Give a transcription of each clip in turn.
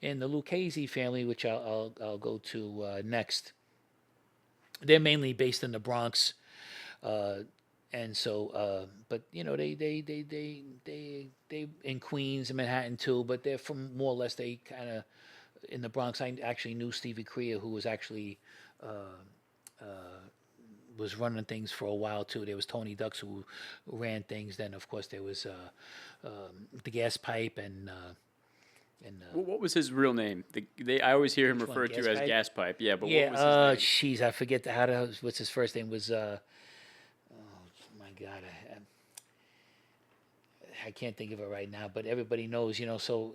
in the Lucchese family, which I'll go to next, they're mainly based in the Bronx, uh, and so but they in Queens and Manhattan too, but they're from more or less they kind of in the Bronx. I actually knew Stevie Crea, who was actually was running things for a while too. There was Tony Ducks who ran things. Then of course there was the Gas Pipe and What was his real name? I always hear him which one? referred Gas to as Pipe. Gas Pipe. Yeah, but what Yeah. was his name? Jeez, I forget how to. What's his first name was. Oh my God, I can't think of it right now. But everybody knows, So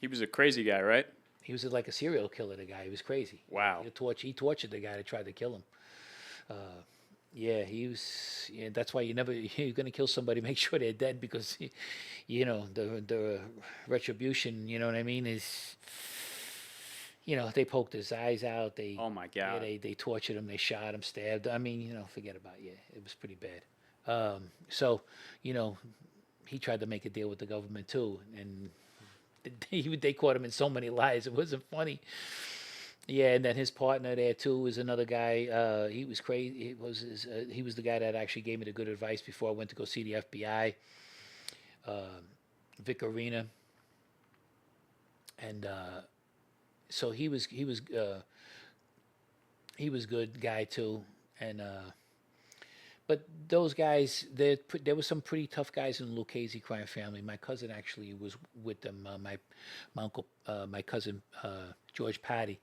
He was a crazy guy, right? he was like a serial killer. The guy, he was crazy. Wow. He tortured the guy that tried to kill him. Yeah, he was. Yeah, that's why you're gonna kill somebody. Make sure they're dead because, the retribution. You know what I mean? Is they poked his eyes out. Oh my Yeah, God. they tortured him. They shot him, stabbed. I mean, forget about it. Yeah, it was pretty bad. So, you know, he tried to make a deal with the government too, and they caught him in so many lies. It wasn't funny. Yeah, and then his partner there too was another guy. He was crazy. He was the guy that actually gave me the good advice before I went to go see the FBI. Vic Arena, and so he was good guy too, and but those guys, there was some pretty tough guys in the Lucchese crime family. My cousin actually was with them. My uncle, my cousin George Patty,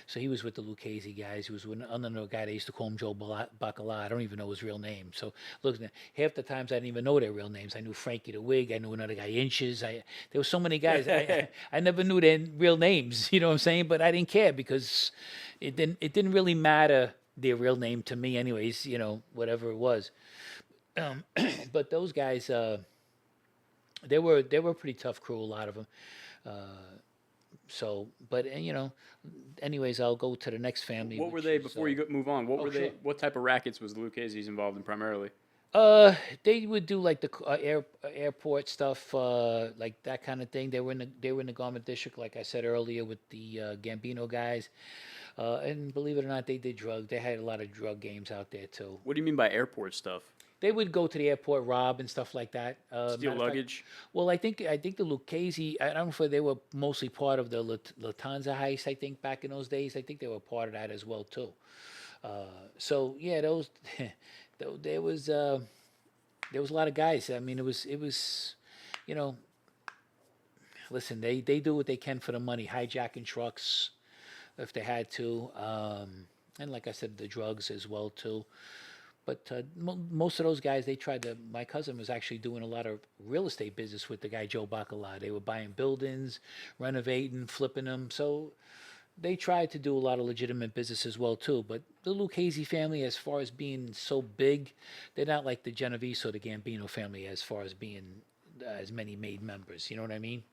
so he was with the Lucchese guys. He was with another guy they used to call him Joe Bacala. I don't even know his real name. So look, half the times I didn't even know their real names. I knew Frankie the Wig. I knew another guy Inches. There were so many guys. I never knew their real names. You know what I'm saying? But I didn't care because it didn't really matter their real name to me anyways, whatever it was. But those guys, they were a pretty tough crew, a lot of them. So, but anyways, I'll go to the next family. What were which they is, before you move on? What oh, were they? sure. What type of rackets was the Lucchese's involved in primarily? They would do like the airport stuff, like that kind of thing. They were in the garment district, like I said earlier, with the Gambino guys. And believe it or not, they did drug. They had a lot of drug games out there too. What do you mean by airport stuff? They would go to the airport, rob and stuff like that. Steal Matter of fact, luggage? well, I think the Lucchese. I don't know if they were mostly part of the Lufthansa heist. I think back in those days, I think they were part of that as well too. So yeah, those there was a lot of guys. I mean, it was, you know, listen, they do what they can for the money, hijacking trucks if they had to, and like I said, the drugs as well too. But most of those guys, they tried to. My cousin was actually doing a lot of real estate business with the guy Joe Bacala. They were buying buildings, renovating, flipping them. So they tried to do a lot of legitimate business as well too. But the Lucchese family, as far as being so big, they're not like the Genovese or the Gambino family as far as being as many made members. You know what I mean?